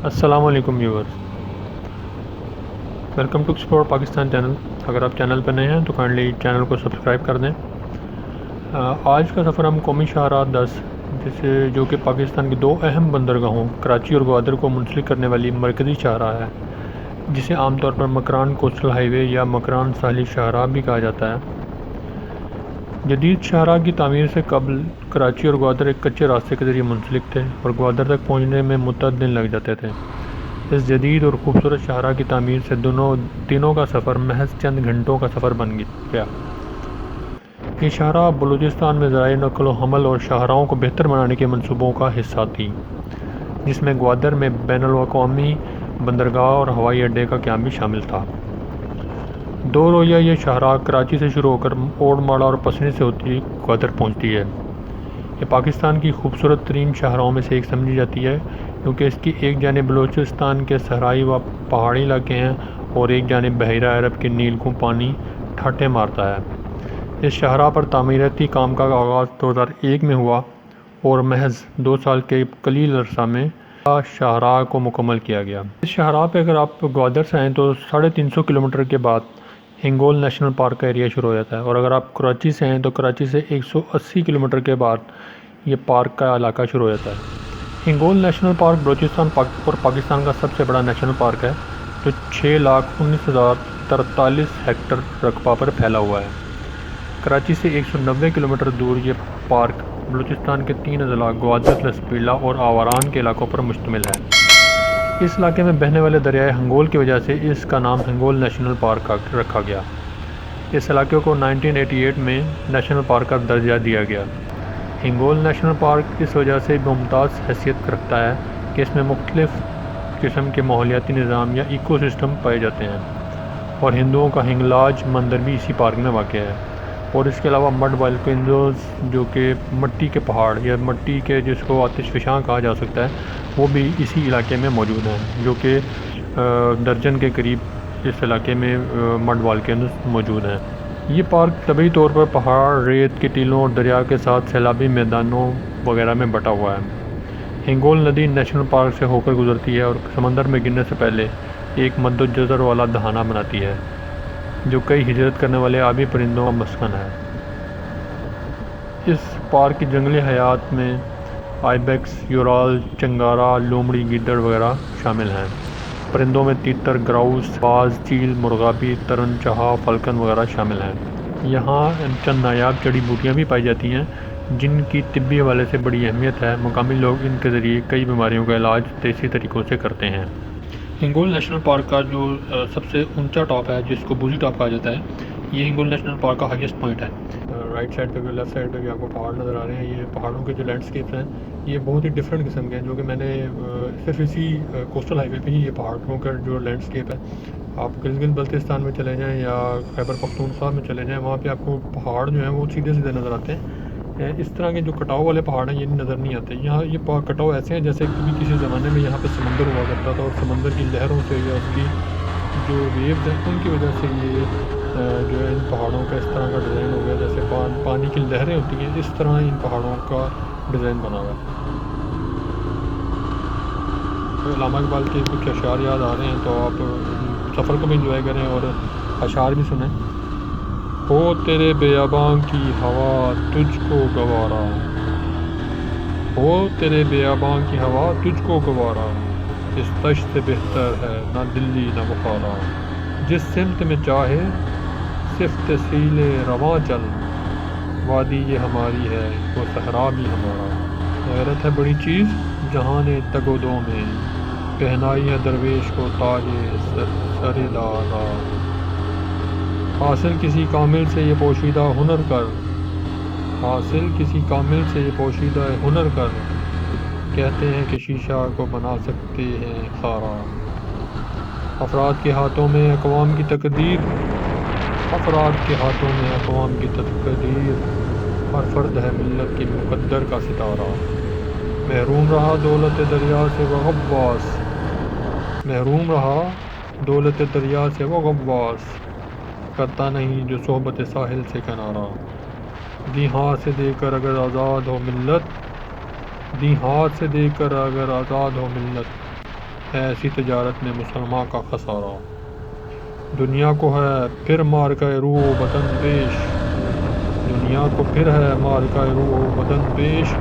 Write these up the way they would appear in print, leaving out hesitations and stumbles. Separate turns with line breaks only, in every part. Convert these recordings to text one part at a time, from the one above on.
السلام علیکم viewers, welcome to explore Pakistan channel. اگر آپ چینل پہ نئے ہیں تو کائنڈلی چینل کو سبسکرائب کر دیں۔ آج کا سفر ہم قومی شاہراہ 10 جو کہ پاکستان کی دو اہم بندرگاہوں کراچی اور گوادر کو منسلک کرنے والی مرکزی شاہراہ ہے، جسے عام طور پر مکران کوسٹل ہائی وے یا مکران ساحلی شاہراہ بھی کہا جاتا ہے۔ جدید شاہراہ کی تعمیر سے قبل کراچی اور گوادر ایک کچے راستے کے ذریعے منسلک تھے اور گوادر تک پہنچنے میں متعدد دن لگ جاتے تھے۔ اس جدید اور خوبصورت شاہراہ کی تعمیر سے دنوں کا سفر محض چند گھنٹوں کا سفر بن گیا۔ یہ شاہراہ بلوچستان میں ذرائع نقل و حمل اور شاہراہوں کو بہتر بنانے کے منصوبوں کا حصہ تھی، جس میں گوادر میں بین الاقوامی بندرگاہ اور ہوائی اڈے کا قیام بھی شامل تھا۔ دو رویہ یہ شاہراہ کراچی سے شروع ہو کر اوڑ ماڑا اور پسنی سے ہوتی گوادر پہنچتی ہے۔ یہ پاکستان کی خوبصورت ترین شاہراہوں میں سے ایک سمجھی جاتی ہے، کیونکہ اس کی ایک جانب بلوچستان کے صحرائی و پہاڑی علاقے ہیں اور ایک جانب بحیرہ عرب کے نیل کو پانی ٹھاٹھیں مارتا ہے۔ اس شاہراہ پر تعمیراتی کام کا آغاز 2001 میں ہوا اور محض 2 سال کے قلیل عرصہ میں شاہراہ کو مکمل کیا گیا۔ اس شاہراہ پہ اگر آپ گوادر سے آئیں تو 350 کلومیٹر کے بعد ہنگول نیشنل پارک کا ایریا شروع ہو جاتا ہے، اور اگر آپ کراچی سے آئیں تو کراچی سے 180 کلومیٹر کے بعد یہ پارک کا علاقہ شروع ہو جاتا ہے۔ ہنگول نیشنل پارک بلوچستان اور پاکستان کا سب سے بڑا نیشنل پارک ہے، جو 6,19,043 ہیکٹر رقبہ پر پھیلا ہوا ہے۔ کراچی سے 190 کلومیٹر دور یہ پارک بلوچستان کے 3 اضلاع گوادر، لسپیلا اور آوران کے علاقوں پر مشتمل ہے۔ اس علاقے میں بہنے والے دریائے ہنگول کی وجہ سے اس کا نام ہنگول نیشنل پارک رکھا گیا۔ اس علاقے کو 1988 میں نیشنل پارک کا درجہ دیا گیا۔ ہنگول نیشنل پارک اس وجہ سے ممتاز حیثیت رکھتا ہے کہ اس میں مختلف قسم کے ماحولیاتی نظام یا ایکو سسٹم پائے جاتے ہیں، اور ہندوؤں کا ہنگلاج مندر بھی اسی پارک میں واقع ہے۔ اور اس کے علاوہ مڈ والکینوز، جو کہ مٹی کے پہاڑ یا مٹی کے جس کو آتش فشاں کہا جا سکتا ہے، وہ بھی اسی علاقے میں موجود ہیں، جو کہ درجن کے قریب اس علاقے میں مڈ والکینوز موجود ہیں۔ یہ پارک طبعی طور پر پہاڑ، ریت کے ٹیلوں اور دریا کے ساتھ سیلابی میدانوں وغیرہ میں بٹا ہوا ہے۔ ہنگول ندی نیشنل پارک سے ہو کر گزرتی ہے اور سمندر میں گرنے سے پہلے ایک مد و جزر والا دہانہ بناتی ہے، جو کئی ہجرت کرنے والے آبی پرندوں کا مسکن ہے۔ اس پارک کی جنگلی حیات میں آئیبیکس، یورال، چنگارا، لومڑی، گیدڑ وغیرہ شامل ہیں۔ پرندوں میں تیتر، گراؤس، باز، چیل، مرغابی، ترن چاہا، فالکن وغیرہ شامل ہیں۔ یہاں چند نایاب جڑی بوٹیاں بھی پائی جاتی ہیں جن کی طبی حوالے سے بڑی اہمیت ہے۔ مقامی لوگ ان کے ذریعے کئی بیماریوں کا علاج دیسی طریقوں سے کرتے ہیں۔ ہنگول نیشنل پارک کا جو سب سے اونچا ٹاپ ہے، جس کو بوزی ٹاپ کہا جاتا ہے، یہ ہنگول نیشنل پارک کا ہائیسٹ پوائنٹ ہے۔ رائٹ سائڈ پہ بھی، لیفٹ سائڈ پہ بھی آپ کو پہاڑ نظر آ رہے ہیں۔ یہ پہاڑوں کے جو لینڈسکیپس ہیں، یہ بہت ہی ڈفرینٹ قسم کے ہیں، جو کہ میں نے صرف اسی کوسٹل ہائی وے پہ ہی یہ پہاڑوں کا جو لینڈسکیپ ہے، آپ گلگت بلتستان میں چلے جائیں یا خیبر پختونخوا میں چلے جائیں، وہاں پہ آپ کو پہاڑ جو ہیں وہ سیدھے سیدھے نظر آتے ہیں۔ اس طرح کے جو کٹاؤ والے پہاڑ ہیں، یہ نظر نہیں آتے۔ یہاں یہ کٹاؤ ایسے ہیں جیسے کسی زمانے میں یہاں پہ سمندر ہوا کرتا تھا، اور سمندر کی لہروں سے یا اس کی جو ویوز ہیں ان کی وجہ سے یہ جو ہے ان پہاڑوں کا اس طرح کا ڈیزائن ہو گیا، جیسے پانی کی لہریں ہوتی ہیں، اس طرح ان پہاڑوں کا ڈیزائن بنا ہوا ہے۔ علامہ اقبال کے کچھ اشعار یاد آ رہے ہیں، تو آپ سفر کو بھی انجوائے کریں اور اشعار بھی سنیں۔ ہو تیرے بیاباں کی ہوا تجھ کو گوارا، ہو تیرے بیاباں کی ہوا تجھ کو گوارا، اس تشت سے بہتر ہے نہ دلی نہ بخارا، جس سمت میں چاہے صرف تسیل رواں چل، وادی یہ ہماری ہے وہ صحرا بھی ہمارا۔ غیرت ہے بڑی چیز جہان تگ و دو میں، پہنائی ہے درویش کو تاج سر دارا۔ حاصل کسی کامل سے یہ پوشیدہ ہنر کر، حاصل کسی کامل سے یہ پوشیدہ ہنر کر، کہتے ہیں کہ شیشہ کو بنا سکتے ہیں خارا۔ افراد کے ہاتھوں میں اقوام کی تقدیر، افراد کے ہاتھوں میں اقوام کی تقدیر، ہر فرد ہے ملت کی مقدر کا ستارہ۔ محروم رہا دولت دریا سے وہ غواص، محروم رہا دولت دریا سے وہ غواص، کرتا نہیں جو صحبت ساحل سے کنارہ۔ دی ہاتھ سے دے کر اگر آزاد ہو ملت، دی ہاتھ سے دے کر اگر آزاد ہو ملت، ہے ایسی تجارت میں مسلمان کا خسارہ۔ دنیا کو ہے پھر مارکہ روح و بدن پیش، دنیا کو پھر ہے مارکہ روح و بدن پیش،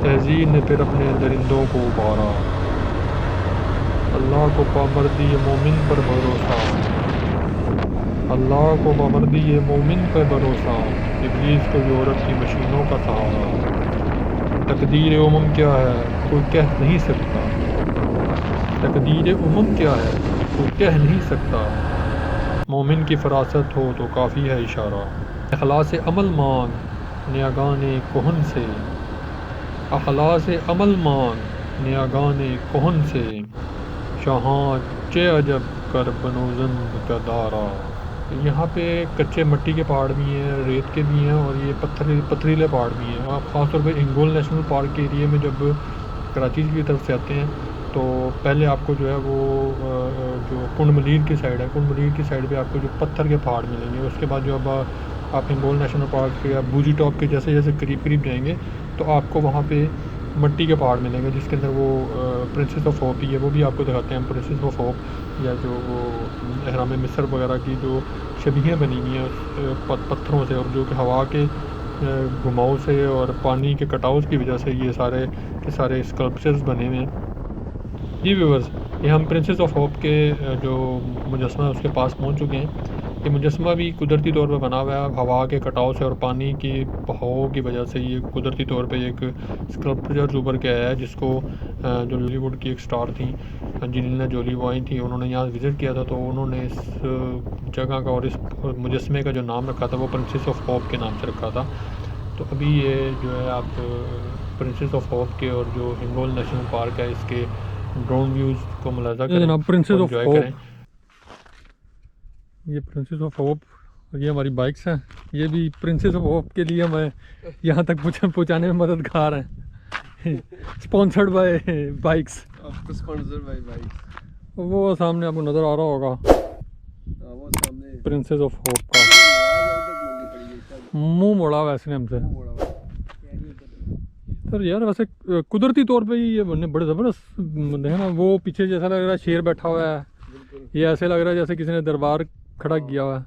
تہذیب نے پھر اپنے درندوں کو ابھارا۔ اللہ کو پامردی مومن پر بھروسہ، اللہ کو پامردی مومن پر بھروسہ، ابلیس کو یورپ کی مشینوں کا سہارا۔ تقدیر امم کیا ہے کوئی کہہ نہیں سکتا، تقدیر امم کیا ہے کوئی کہہ نہیں سکتا، مومن کی فراست ہو تو کافی ہے اشارہ۔ اخلاص عمل مانگ نیاگان کہن سے، اخلاص عمل مانگ نیاگان کہن سے، شاہاں چہ عجب کر بنوزند کا دارا۔ یہاں پہ کچے مٹی کے پہاڑ بھی ہیں، ریت کے بھی ہیں، اور یہ پتھریلے پہاڑ بھی ہیں۔ آپ خاص طور پہ انگول نیشنل پارک کے ایریے میں جب کراچی کی طرف سے آتے ہیں تو پہلے آپ کو جو ہے وہ جو کنڈ ملیر کی سائڈ ہے، کنڈ ملیر کی سائڈ پہ آپ کو جو پتھر کے پہاڑ ملیں گے۔ اس کے بعد جو اب آپ انگول نیشنل پارک یا بوجی ٹاپ کے جیسے جیسے قریب جائیں گے تو آپ کو وہاں پہ مٹی کے پہاڑ ملیں گے، جس کے اندر وہ پرنسس آف ہوپ ہی ہے، وہ بھی آپ کو دکھاتے ہیں پرنسس آف ہوپ، یا جو وہ احرام مصر وغیرہ کی جو شبیہیں بنی ہوئی ہیں پتھروں سے، اور جو کہ ہوا کے گھماؤ سے اور پانی کے کٹاؤ کی وجہ سے یہ سارے کے سارے اسکلپچرز بنے ہوئے ہیں۔ جی ویورز، یہ ہم پرنسس آف ہوپ کے جو مجسمہ ہے اس کے پاس پہنچ چکے ہیں۔ یہ مجسمہ بھی قدرتی طور پہ بنا ہوا ہے، ہوا کے کٹاؤ سے اور پانی کی بہاؤ کی وجہ سے یہ قدرتی طور پہ ایک اسکلپچر ابھر کے آیا ہے، جس کو جو ہالی ووڈ کی ایک سٹار تھیں انجلینا جولی، وہ آئی تھیں، انہوں نے یہاں وزٹ کیا تھا، تو انہوں نے اس جگہ کا اور اس مجسمے کا جو نام رکھا تھا وہ پرنسس آف ہوپ کے نام سے رکھا تھا۔ تو ابھی یہ جو ہے آپ پرنسس آف ہوپ کے اور جو ہنگول نیشنل پارک ہے اس کے ڈرون ویوز کو ملاحظہ کریں،
جناب پرنسس آف
انجوائے
ہوپ،
کریں۔
یہ پرنسس آف ہوپ، اور یہ ہماری بائکس ہیں، یہ بھی پرنسس آف ہوپ کے لیے ہمیں یہاں تک پہنچانے میں مددگار ہیں، اسپانسرڈ بائی بائکس، وہ سامنے آپ کو نظر آ رہا ہوگا پرنسس آف ہوپ کا منہ موڑا ہوا اس نے ہم سے۔ سر یار ویسے قدرتی طور پہ یہ بڑے زبردست ہے نا، وہ پیچھے جیسا لگ رہا ہے شیر بیٹھا ہوا ہے، یہ ایسے لگ رہا ہے جیسے کسی نے دربار کھڑا کیا ہوا ہے۔